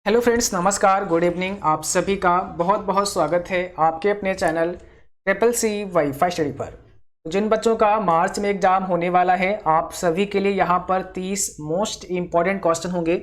Hello friends, नमस्कार, good evening. आप सभी का बहुत बहुत स्वागत है आपके अपने channel triple C wifi study पर। जिन बच्चों का मार्च में एग्जाम होने वाला है, आप सभी के लिए यहाँ पर 30 मोस्ट इम्पॉर्टेंट क्वेश्चन होंगे।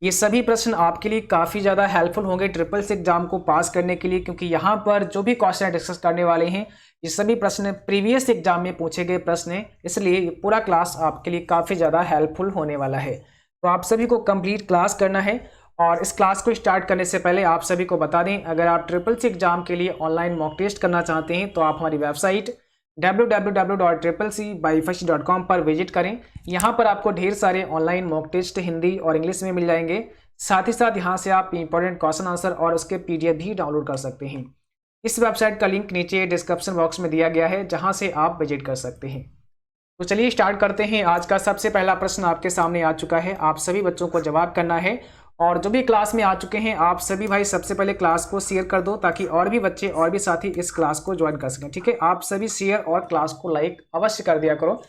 ये सभी प्रश्न आपके लिए काफ़ी ज़्यादा हेल्पफुल होंगे ट्रिपल सी एग्जाम को पास करने के लिए, क्योंकि यहाँ पर जो भी क्वेश्चन डिस्कस करने वाले हैं ये सभी प्रश्न प्रीवियस एग्जाम में पूछे गए प्रश्न हैं, इसलिए ये पूरा क्लास आपके लिए काफ़ी ज़्यादा हेल्पफुल होने वाला है। तो आप सभी को कंप्लीट क्लास करना है। और इस क्लास को स्टार्ट करने से पहले आप सभी को बता दें, अगर आप ट्रिपल सी एग्जाम के लिए ऑनलाइन मॉक टेस्ट करना चाहते हैं तो आप हमारी वेबसाइट www.triplec.com पर विजिट करें। यहाँ पर आपको ढेर सारे ऑनलाइन मॉक टेस्ट हिंदी और इंग्लिश में मिल जाएंगे। साथ ही साथ यहाँ से आप इंपॉर्टेंट क्वेश्चन आंसर और उसके PDF भी डाउनलोड कर सकते हैं। इस वेबसाइट का लिंक नीचे डिस्क्रिप्शन बॉक्स में दिया गया है, जहाँ से आप विजिट कर सकते हैं। तो चलिए स्टार्ट करते हैं। आज का सबसे पहला प्रश्न आपके सामने आ चुका है, आप सभी बच्चों को जवाब करना है। और जो भी क्लास में आ चुके हैं आप सभी भाई सबसे पहले क्लास को शेयर कर दो, ताकि और भी बच्चे और भी साथी इस क्लास को ज्वाइन कर सकें। ठीक है, आप सभी शेयर और क्लास को लाइक अवश्य कर दिया करो।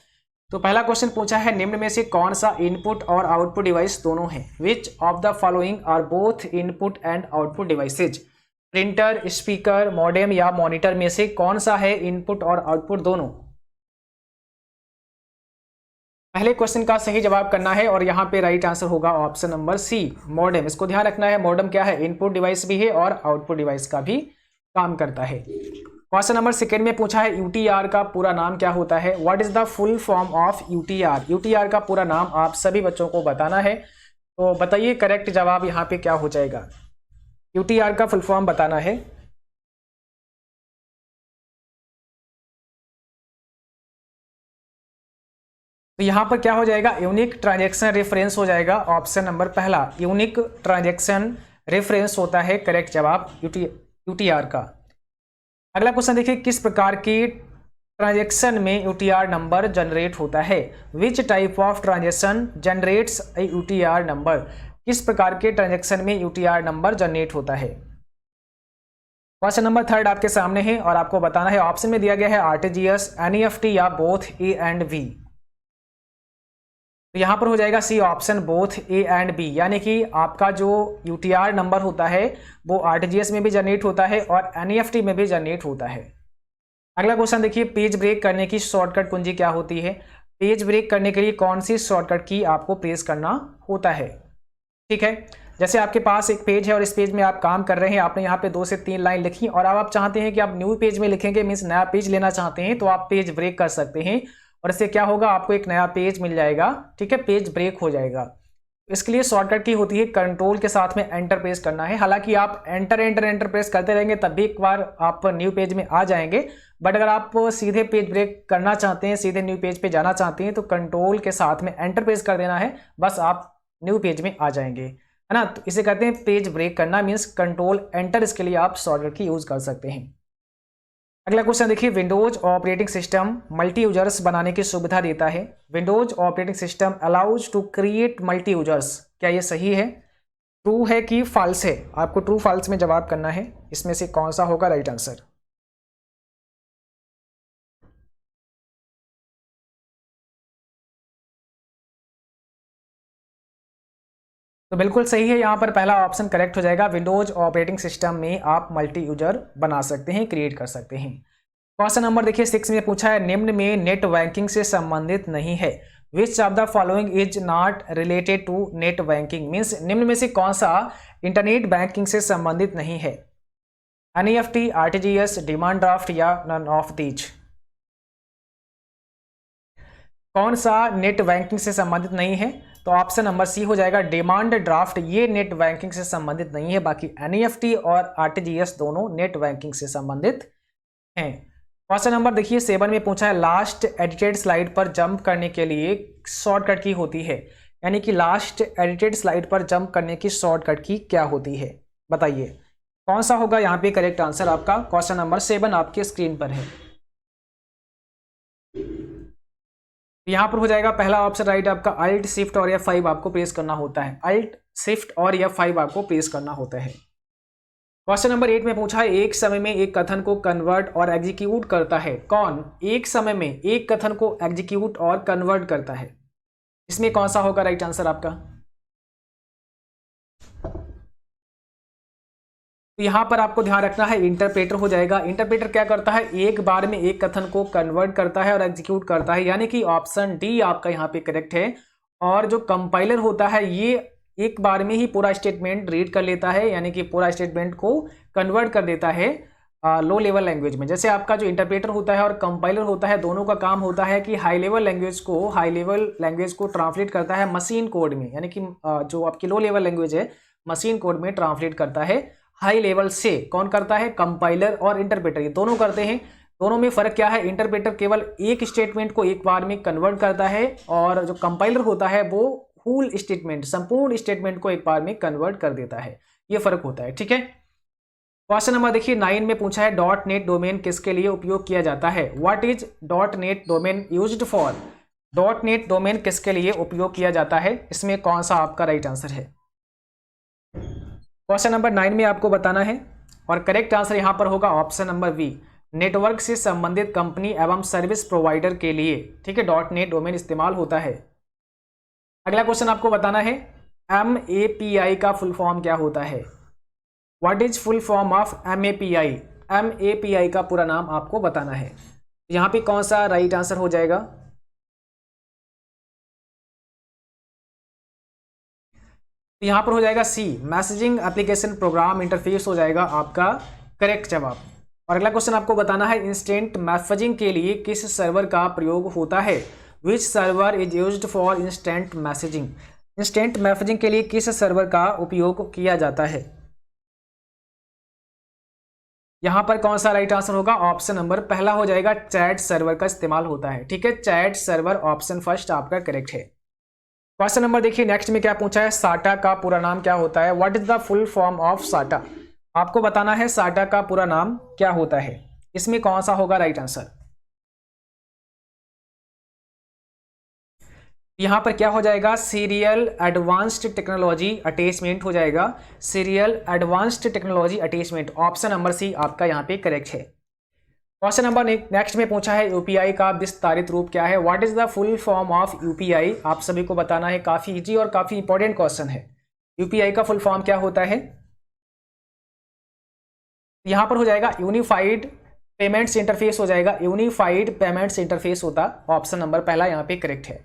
तो पहला क्वेश्चन पूछा है, निम्न में से कौन सा इनपुट और आउटपुट डिवाइस दोनों है? Which of the following are both input and output devices? Printer, speaker, modem या मॉनिटर में से कौन सा है इनपुट और आउटपुट दोनों? पहले क्वेश्चन का सही जवाब करना है और यहाँ पे राइट आंसर होगा ऑप्शन नंबर सी, मॉडेम। इसको ध्यान रखना है, मॉडेम क्या है? इनपुट डिवाइस भी है और आउटपुट डिवाइस का भी काम करता है। क्वेश्चन नंबर सेकंड में पूछा है, यूटीआर का पूरा नाम क्या होता है? What is the full form of UTR? UTR का पूरा नाम आप सभी बच्चों को बताना है। तो बताइए करेक्ट जवाब यहाँ पे क्या हो जाएगा? यूटीआर का फुल फॉर्म बताना है। तो यहाँ पर क्या हो जाएगा? यूनिक ट्रांजैक्शन रेफरेंस हो जाएगा। ऑप्शन नंबर पहला यूनिक ट्रांजैक्शन रेफरेंस होता है करेक्ट जवाब यूटीआर का। अगला क्वेश्चन देखिए, किस प्रकार की ट्रांजैक्शन में यूटीआर नंबर जनरेट होता है? Which type of transaction generates A UTR number? किस प्रकार के ट्रांजैक्शन में यूटीआर नंबर जनरेट होता है? क्वेश्चन नंबर थर्ड आपके सामने है और आपको बताना है। ऑप्शन में दिया गया है आरटीजीएस, एनईएफटी या बोथ ए एंड बी। तो यहाँ पर हो जाएगा C option, both A and B, यानी कि आपका जो यूटीआर नंबर होता है वो आरटीजीएस में भी जनरेट होता है और एनईएफटी में भी जनरेट होता है। अगला क्वेश्चन देखिए, पेज ब्रेक करने की शॉर्टकट कुंजी क्या होती है? पेज ब्रेक करने के लिए कौन सी शॉर्टकट की आपको प्रेस करना होता है? ठीक है, जैसे आपके पास एक पेज है और इस पेज में आप काम कर रहे हैं, आपने यहाँ पे 2 से 3 लाइन लिखी और अब आप चाहते हैं कि आप न्यू पेज में लिखेंगे, मीन्स नया पेज लेना चाहते हैं, तो आप पेज ब्रेक कर सकते हैं और इससे क्या होगा, आपको एक नया पेज मिल जाएगा। ठीक है, पेज ब्रेक हो जाएगा। इसके लिए शॉर्टकट की होती है कंट्रोल के साथ में एंटर प्रेस करना है। हालांकि आप एंटर एंटर एंटर प्रेस करते रहेंगे तब भी एक बार आप न्यू पेज में आ जाएंगे, बट अगर आप सीधे पेज ब्रेक करना चाहते हैं, सीधे न्यू पेज पे जाना चाहते हैं, तो कंट्रोल के साथ में एंटर प्रेस कर देना है, बस आप न्यू पेज में आ जाएंगे, है ना। तो इसे कहते हैं पेज ब्रेक करना, मीन्स कंट्रोल एंटर। इसके लिए आप शॉर्टकट की यूज कर सकते हैं। अगला क्वेश्चन देखिए, Windows operating system multi users बनाने की सुविधा देता है। Windows operating system allows to create multi users, क्या ये सही है, ट्रू है कि फॉल्स है? आपको ट्रू फॉल्स में जवाब करना है। इसमें से कौन सा होगा राइट आंसर? तो बिल्कुल सही है, यहाँ पर पहला ऑप्शन करेक्ट हो जाएगा। विंडोज ऑपरेटिंग सिस्टम में आप मल्टी यूजर बना सकते हैं, क्रिएट कर सकते हैं। क्वेश्चन नंबर देखिए 6 में पूछा है, निम्न में नेट बैंकिंग से संबंधित नहीं है। Which of the following is not related to net banking? Means निम्न में से कौन सा इंटरनेट बैंकिंग से संबंधित नहीं है? एनईएफटी, आरटीजीएस, डिमांड ड्राफ्ट या नन ऑफ दीज? कौन सा नेट बैंकिंग से संबंधित नहीं है? तो ऑप्शन नंबर सी हो जाएगा, डिमांड ड्राफ्ट। ये नेट बैंकिंग से संबंधित नहीं है, बाकी एनईएफटी और आरटीजीएस दोनों नेट बैंकिंग से संबंधित हैं। क्वेश्चन नंबर देखिए 7 में पूछा है, लास्ट एडिटेड स्लाइड पर जंप करने के लिए शॉर्टकट की होती है, यानी कि लास्ट एडिटेड स्लाइड पर जंप करने की शॉर्टकट की क्या होती है? बताइए कौन सा होगा यहाँ पे करेक्ट आंसर आपका? क्वेश्चन नंबर 7 आपके स्क्रीन पर है। यहाँ पर हो जाएगा पहला ऑप्शन राइट आपका, अल्ट शिफ्ट और F5 आपको प्रेस करना होता है। अल्ट शिफ्ट और F5 आपको प्रेस करना होता है। क्वेश्चन नंबर 8 में पूछा है, एक समय में एक कथन को कन्वर्ट और एग्जीक्यूट करता है कौन? एक समय में एक कथन को एग्जीक्यूट और कन्वर्ट करता है, इसमें कौन सा होगा राइट आंसर आपका? तो यहाँ पर आपको ध्यान रखना है इंटरप्रेटर हो जाएगा। इंटरप्रेटर क्या करता है, एक बार में एक कथन को कन्वर्ट करता है और एग्जीक्यूट करता है, यानी कि ऑप्शन डी आपका यहाँ पे करेक्ट है। और जो कंपाइलर होता है ये एक बार में ही पूरा स्टेटमेंट रीड कर लेता है, यानी कि पूरा स्टेटमेंट को कन्वर्ट कर देता है लो लेवल लैंग्वेज में। जैसे आपका जो इंटरप्रेटर होता है और कंपाइलर होता है, दोनों का काम होता है कि हाई लेवल लैंग्वेज को ट्रांसलेट करता है मशीन कोड में, यानी कि जो आपकी लो लेवल लैंग्वेज है मशीन कोड में ट्रांसलेट करता है। हाई लेवल से कौन करता है, कंपाइलर और इंटरप्रेटर, ये दोनों करते हैं। दोनों में फर्क क्या है, इंटरप्रेटर केवल एक स्टेटमेंट को एक बार में कन्वर्ट करता है और जो कंपाइलर होता है वो होल स्टेटमेंट, संपूर्ण स्टेटमेंट को एक बार में कन्वर्ट कर देता है। ये फर्क होता है, ठीक है। क्वेश्चन नंबर देखिए 9 में पूछा है डॉट नेट डोमेन किसके लिए उपयोग किया जाता है। What is dot net domain used for. Dot net domain किसके लिए उपयोग किया जाता है, इसमें कौन सा आपका राइट आंसर है। क्वेश्चन नंबर 9 में आपको बताना है और करेक्ट आंसर यहां पर होगा ऑप्शन नंबर बी, नेटवर्क से संबंधित कंपनी एवं सर्विस प्रोवाइडर के लिए, ठीक है, डॉट नेट डोमेन इस्तेमाल होता है। अगला क्वेश्चन आपको बताना है MAPI का फुल फॉर्म क्या होता है। What is full form of MAPI। MAPI का पूरा नाम आपको बताना है। यहां पे कौन सा राइट आंसर हो जाएगा, यहां पर हो जाएगा सी, मैसेजिंग एप्लीकेशन प्रोग्राम इंटरफेस हो जाएगा आपका करेक्ट जवाब। और अगला क्वेश्चन आपको बताना है इंस्टेंट मैसेजिंग के लिए किस सर्वर का प्रयोग होता है। Which server is used for instant messaging. Instant messaging के लिए किस सर्वर का उपयोग किया जाता है। यहां पर कौन सा राइट आंसर होगा, ऑप्शन नंबर पहला हो जाएगा, चैट सर्वर का इस्तेमाल होता है, ठीक है, चैट सर्वर ऑप्शन फर्स्ट आपका करेक्ट है। क्वेश्चन नंबर देखिए नेक्स्ट में क्या पूछा है, साटा का पूरा नाम क्या होता है। What is the full form of साटा। आपको बताना है साटा का पूरा नाम क्या होता है, इसमें कौन सा होगा राइट आंसर। यहां पर क्या हो जाएगा, सीरियल एडवांस्ड टेक्नोलॉजी अटैचमेंट हो जाएगा, serial advanced technology attachment, option number C आपका यहां पे करेक्ट है। क्वेश्चन नंबर नेक्स्ट में पूछा है यूपीआई का विस्तारित रूप क्या है। What is the full form of UPI, आप सभी को बताना है, काफी इजी और काफी इंपॉर्टेंट क्वेश्चन है। यूपीआई का फुल फॉर्म क्या होता है, यहां पर हो जाएगा यूनिफाइड पेमेंट्स इंटरफेस हो जाएगा, यूनिफाइड पेमेंट्स इंटरफेस होता, ऑप्शन नंबर पहला यहां पे करेक्ट है।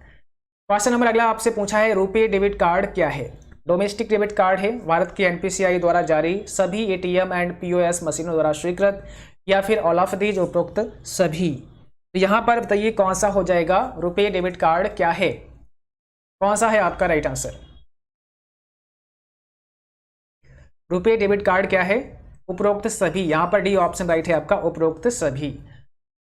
क्वेश्चन नंबर अगला आपसे पूछा है रुपे डेबिट कार्ड क्या है। डोमेस्टिक डेबिट कार्ड है, भारत की एनपीसीआई द्वारा जारी, सभी एटीएम एंड पीओएस मशीनों द्वारा स्वीकृत, या फिर ऑल ऑफ दीज उपरोक्त सभी। तो यहां पर बताइए कौन सा हो जाएगा, रुपे डेबिट कार्ड क्या है, कौन सा है आपका right answer. RuPay debit card क्या है, उपरोक्त सभी, यहां पर डी ऑप्शन राइट है आपका, उपरोक्त सभी।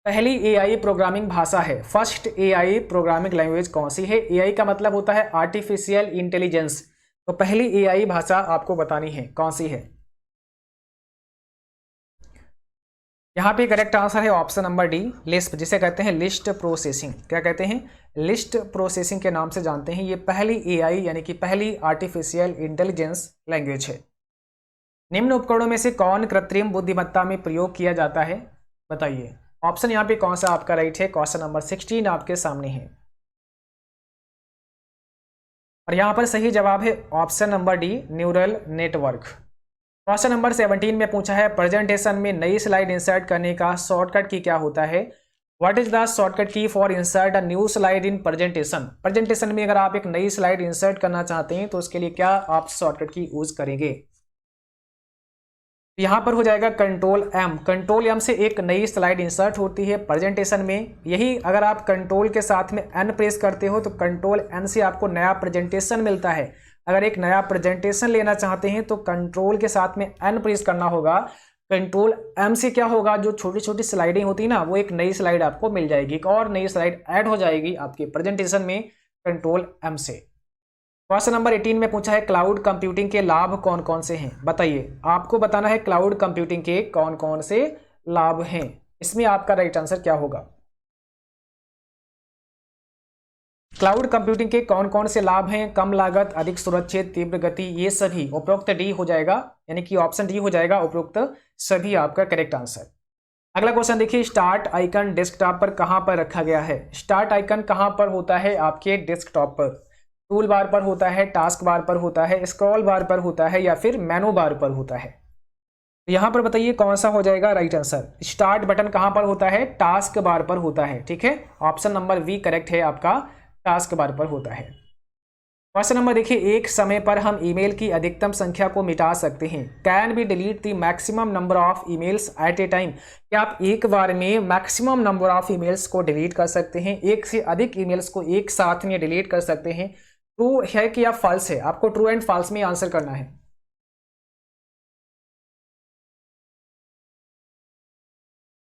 पहली एआई प्रोग्रामिंग भाषा है, फर्स्ट एआई प्रोग्रामिंग लैंग्वेज कौन सी है। एआई का मतलब होता है आर्टिफिशियल इंटेलिजेंस, तो पहली एआई भाषा आपको बतानी है कौन सी है। यहाँ पे करेक्ट आंसर है ऑप्शन नंबर डी, लिस्प, जिसे कहते हैं लिस्ट प्रोसेसिंग। क्या कहते हैं, लिस्ट प्रोसेसिंग के नाम से जानते हैं। ये पहली एआई यानी कि पहली आर्टिफिशियल इंटेलिजेंस लैंग्वेज है। निम्न उपकरणों में से कौन कृत्रिम बुद्धिमत्ता में प्रयोग किया जाता है, बताइए। ऑप्शन यहाँ पे कौन सा आपका राइट है, क्वेश्चन नंबर 16 आपके सामने है और यहाँ पर सही जवाब है option number D, neural network. Question number 17 में पूछा है प्रेजेंटेशन में नई स्लाइड इंसर्ट करने का शॉर्टकट की क्या होता है। व्हाट इज द शॉर्टकट की for insert a new slide in presentation. Presentation में अगर आप एक नई स्लाइड इंसर्ट करना चाहते हैं तो उसके लिए क्या आप शॉर्टकट की यूज करेंगे। यहां पर हो जाएगा कंट्रोल एम, कंट्रोल एम से एक नई स्लाइड इंसर्ट होती है प्रेजेंटेशन में। यही अगर आप कंट्रोल के साथ में एन प्रेस करते हो तो कंट्रोल एन से आपको नया प्रेजेंटेशन मिलता है। अगर एक नया प्रेजेंटेशन लेना चाहते हैं तो कंट्रोल के साथ में एन प्रेस करना होगा। कंट्रोल एम से क्या होगा, जो छोटी छोटी स्लाइडें होती है ना, वो एक नई स्लाइड आपको मिल जाएगी, एक और नई स्लाइड ऐड हो जाएगी आपके प्रेजेंटेशन में कंट्रोल एम से। क्वेश्चन नंबर 18 में पूछा है क्लाउड कंप्यूटिंग के लाभ कौन कौन से हैं, बताइए। आपको बताना है क्लाउड कंप्यूटिंग के कौन कौन से लाभ हैं, इसमें आपका राइट आंसर क्या होगा। क्लाउड कंप्यूटिंग के कौन कौन से लाभ हैं, कम लागत, अधिक सुरक्षित, तीव्र गति, ये सभी उपरोक्त डी हो जाएगा, यानी कि ऑप्शन डी हो जाएगा उपरोक्त सभी आपका करेक्ट आंसर। अगला क्वेश्चन देखिए, स्टार्ट आइकन डेस्कटॉप पर कहां पर रखा गया है। स्टार्ट आइकन कहां पर होता है आपके डेस्कटॉप पर, टूल बार पर होता है, टास्क बार पर होता है, स्क्रॉल बार पर होता है, या फिर मेनू बार पर होता है। यहाँ पर बताइए कौन सा हो जाएगा राइट आंसर। स्टार्ट बटन कहाँ पर होता है, टास्क बार पर होता है, ठीक है। ऑप्शन नंबर वी करेक्ट है आपका, टास्क बार पर होता है। क्वेश्चन नंबर देखिए, एक समय पर हम ईमेल की अधिकतम संख्या को मिटा सकते हैं। Can be delete the maximum number of emails at a time. क्या आप एक बार में मैक्सिमम नंबर ऑफ ईमेल्स को डिलीट कर सकते हैं, एक से अधिक ईमेल्स को एक साथ में डिलीट कर सकते हैं। ट्रू है कि या फॉल्स है, आपको ट्रू एंड फॉल्स में आंसर करना है।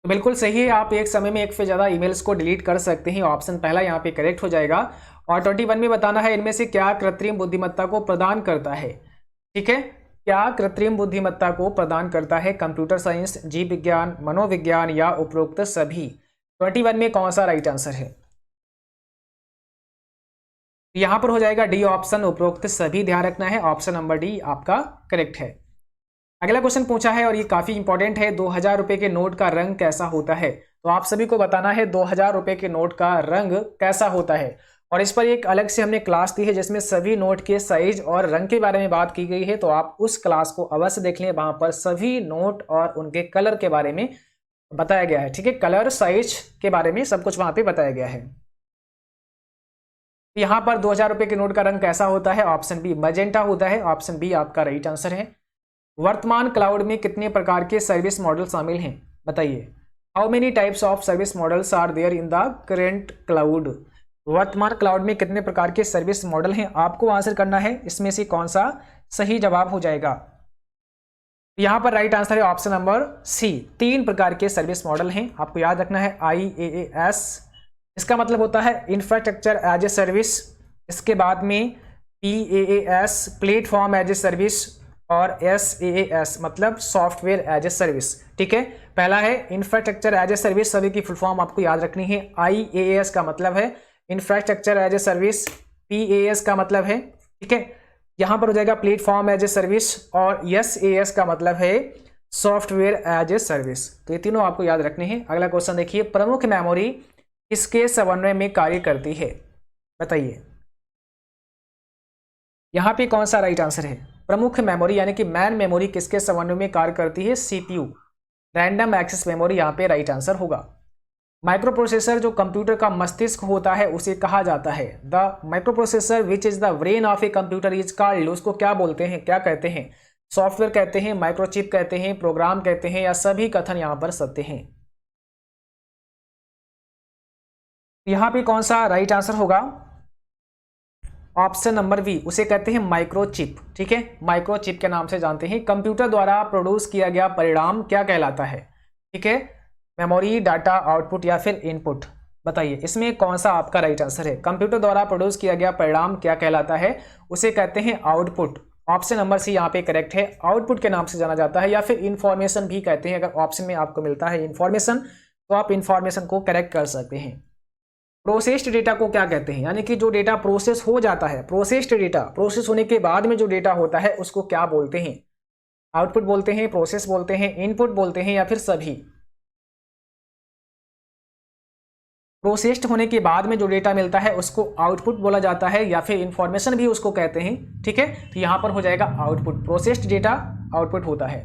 तो बिल्कुल सही है, आप एक समय में एक से ज़्यादा ईमेल्स को डिलीट कर सकते हैं। ऑप्शन पहला यहाँ पे करेक्ट हो जाएगा। और 21 में बताना है इनमें से क्या कृत्रिम बुद्धिमत्ता को प्रदान करता है, ठीक है। क्या कृत्रिम बुद्धिमत्ता को प्रदान करता है, कंप्यूटर साइंस, जीव विज्ञान, मनोविज्ञान या उपरोक्त सभी। 21 में कौन सा राइट आंसर है। यहाँ पर हो जाएगा डी ऑप्शन, उपरोक्त सभी, ध्यान रखना है। ऑप्शन नंबर डी आपका करेक्ट है। अगला क्वेश्चन पूछा है और ये काफी इंपॉर्टेंट है, 2000 रुपए के नोट का रंग कैसा होता है। तो आप सभी को बताना है 2000 रुपए के नोट का रंग कैसा होता है। और इस पर एक अलग से हमने क्लास दी है जिसमें सभी नोट के साइज और रंग के बारे में बात की गई है, तो आप उस क्लास को अवश्य देख लें। वहां पर सभी नोट और उनके कलर के बारे में बताया गया है, ठीक है। कलर, साइज के बारे में सब कुछ वहां पे बताया गया है। यहाँ पर 2000 रुपए के नोट का रंग कैसा होता है, ऑप्शन बी मजेंटा होता है। ऑप्शन बी आपका राइट आंसर है। वर्तमान क्लाउड में कितने प्रकार के सर्विस मॉडल शामिल हैं, बताइए। How many types of service models are there in the current cloud. वर्तमान क्लाउड में कितने प्रकार के सर्विस मॉडल हैं, आपको आंसर करना है। इसमें से कौन सा सही जवाब हो जाएगा। यहाँ पर राइट आंसर है ऑप्शन नंबर सी, 3 प्रकार के सर्विस मॉडल हैं। आपको याद रखना है IaaS, इसका मतलब होता है इंफ्रास्ट्रक्चर एज ए सर्विस। इसके बाद में PaaS, platform as a service, और SaaS मतलब सॉफ्टवेयर एज ए सर्विस, ठीक है। पहला है इंफ्रास्ट्रक्चर एज ए सर्विस, सभी की फुल फॉर्म आपको याद रखनी है। IaaS का मतलब है infrastructure as a service, PaaS का मतलब है, ठीक है, यहां पर हो जाएगा प्लेटफॉर्म एज ए सर्विस, और SaaS का मतलब है सॉफ्टवेयर एज ए सर्विस। तो ये तीनों आपको याद रखने हैं। अगला क्वेश्चन देखिए, प्रमुख मेमोरी किसके समन्वय में कार्य करती है, बताइए। यहां पे कौन सा राइट आंसर है। प्रमुख मेमोरी यानी कि मैन मेमोरी किसके समन्वय में कार्य करती है, CPU, रैंडम एक्सेस मेमोरी यहाँ पे राइट आंसर होगा। माइक्रो प्रोसेसर जो कंप्यूटर का मस्तिष्क होता है उसे कहा जाता है, the micro processor which is the brain of a computer is called. उसको क्या बोलते हैं, क्या कहते हैं, सॉफ्टवेयर कहते हैं, माइक्रोचिप कहते हैं, प्रोग्राम कहते हैं, या सभी कथन यहाँ पर सत्य हैं। यहाँ पे कौन सा राइट आंसर होगा, ऑप्शन नंबर बी, उसे कहते हैं माइक्रोचिप, ठीक है। माइक्रोचिप के नाम से जानते हैं। कंप्यूटर द्वारा प्रोड्यूस किया गया परिणाम क्या कहलाता है, ठीक है। मेमोरी, डाटा, आउटपुट या फिर इनपुट, बताइए इसमें कौन सा आपका राइट आंसर है। कंप्यूटर द्वारा प्रोड्यूस किया गया परिणाम क्या कहलाता है, उसे कहते हैं आउटपुट। ऑप्शन नंबर सी यहाँ पे करेक्ट है, आउटपुट के नाम से जाना जाता है, या फिर इंफॉर्मेशन भी कहते हैं। अगर ऑप्शन में आपको मिलता है इंफॉर्मेशन तो आप इंफॉर्मेशन को करेक्ट कर सकते हैं। प्रोसेस्ड डेटा को क्या कहते हैं, यानी कि जो डेटा प्रोसेस हो जाता है, प्रोसेस्ड डेटा, प्रोसेस होने के बाद में जो डेटा होता है उसको क्या बोलते हैं। आउटपुट बोलते हैं, प्रोसेस बोलते हैं, इनपुट बोलते हैं, या फिर सभी। प्रोसेस्ड होने के बाद में जो डेटा मिलता है उसको आउटपुट बोला जाता है, या फिर इंफॉर्मेशन भी उसको कहते हैं, ठीक है। तो यहां पर हो जाएगा आउटपुट, प्रोसेस्ड डेटा आउटपुट होता है।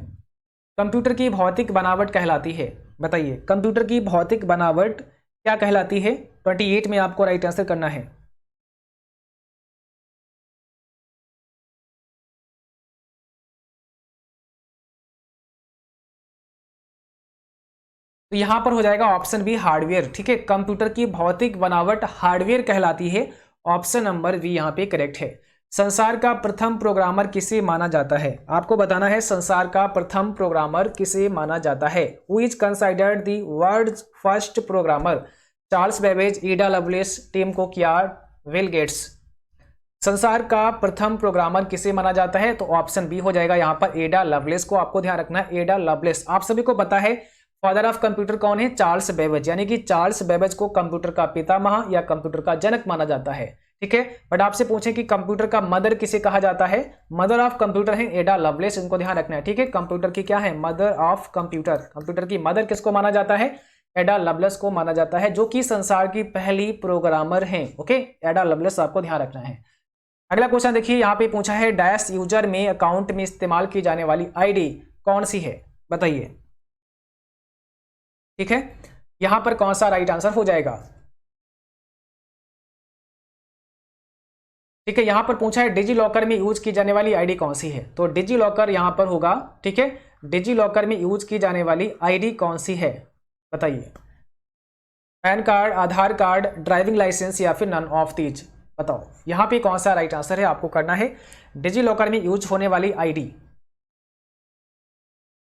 कंप्यूटर की भौतिक बनावट कहलाती है, बताइए कंप्यूटर की भौतिक बनावट क्या कहलाती है। 28 में आपको राइट आंसर करना है। तो यहां पर हो जाएगा ऑप्शन बी हार्डवेयर, ठीक है। कंप्यूटर की भौतिक बनावट हार्डवेयर कहलाती है। ऑप्शन नंबर बी यहां पे करेक्ट है। संसार का प्रथम प्रोग्रामर किसे माना जाता है, आपको बताना है संसार का प्रथम प्रोग्रामर किसे माना जाता है। Who is considered the world's first programmer, Charles Babbage, Ada Lovelace, Tim Cook या विल गेट्स। संसार का प्रथम प्रोग्रामर किसे माना जाता है, तो ऑप्शन बी हो जाएगा यहाँ पर एडा लवलेस को। आपको ध्यान रखना है एडा लवलेस। आप सभी को पता है फादर ऑफ कंप्यूटर कौन है, चार्ल्स बेबेज, यानी कि चार्ल्स बेबेज को कंप्यूटर का पितामह या कंप्यूटर का जनक माना जाता है, ठीक है। बट आपसे पूछें कि कंप्यूटर का मदर किसे कहा जाता है, मदर ऑफ कंप्यूटर है एडा लवलेस, इनको ध्यान रखना है, ठीक है। कंप्यूटर की क्या है, मदर ऑफ कंप्यूटर। कंप्यूटर की मदर किसको माना जाता है, एडा लवलेस को माना जाता है, जो कि संसार की पहली प्रोग्रामर हैं, ओके। एडा लवलेस आपको ध्यान रखना है। अगला क्वेश्चन देखिए, यहाँ पे पूछा है डैश यूजर में अकाउंट में इस्तेमाल की जाने वाली आईडी कौन सी है। बताइए। ठीक है, यहां पर कौन सा राइट आंसर हो जाएगा? ठीक है, यहां पर पूछा है डिजी लॉकर में यूज की जाने वाली आईडी कौन सी है, तो डिजी लॉकर यहां पर होगा। ठीक है, डिजी लॉकर में यूज की जाने वाली आईडी कौन सी है, बताइए। पैन कार्ड, आधार कार्ड, ड्राइविंग लाइसेंस या फिर नन ऑफ दीज, बताओ यहां पे कौन सा राइट आंसर है आपको करना है। डिजी लॉकर में यूज होने वाली आईडी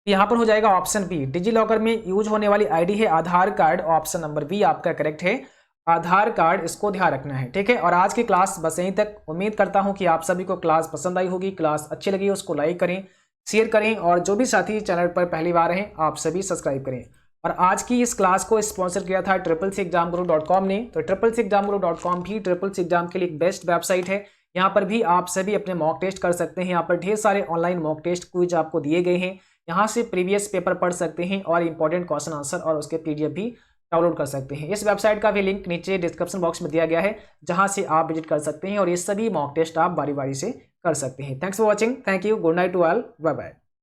यहां पर हो जाएगा ऑप्शन बी, डिजी लॉकर में यूज होने वाली आईडी है आधार कार्ड। ऑप्शन नंबर बी आपका करेक्ट है, आधार कार्ड, इसको ध्यान रखना है। ठीक है, और आज की क्लास बस यहीं तक। उम्मीद करता हूं कि आप सभी को क्लास पसंद आई होगी, क्लास अच्छी लगी उसको लाइक करें, शेयर करें, और जो भी साथी चैनल पर पहली बार हैं आप सभी सब्सक्राइब करें। और आज की इस क्लास को स्पॉन्सर किया था CCC-examguru.com ने। तो CCC-examguru.com भी CCC एग्जाम के लिए एक बेस्ट वेबसाइट है। यहाँ पर भी आप सभी अपने मॉक टेस्ट कर सकते हैं। यहाँ पर ढेर सारे ऑनलाइन मॉक टेस्ट क्विज आपको दिए गए हैं। यहाँ से प्रीवियस पेपर पढ़ सकते हैं और इंपॉर्टेंट क्वेश्चन आंसर और उसके PDF भी डाउनलोड कर सकते हैं। इस वेबसाइट का भी लिंक नीचे डिस्क्रिप्शन बॉक्स में दिया गया है, जहाँ से आप विजिट कर सकते हैं और ये सभी मॉक टेस्ट आप बारी बारी से कर सकते हैं। Thanks for watching, thank you, good night to all, bye bye.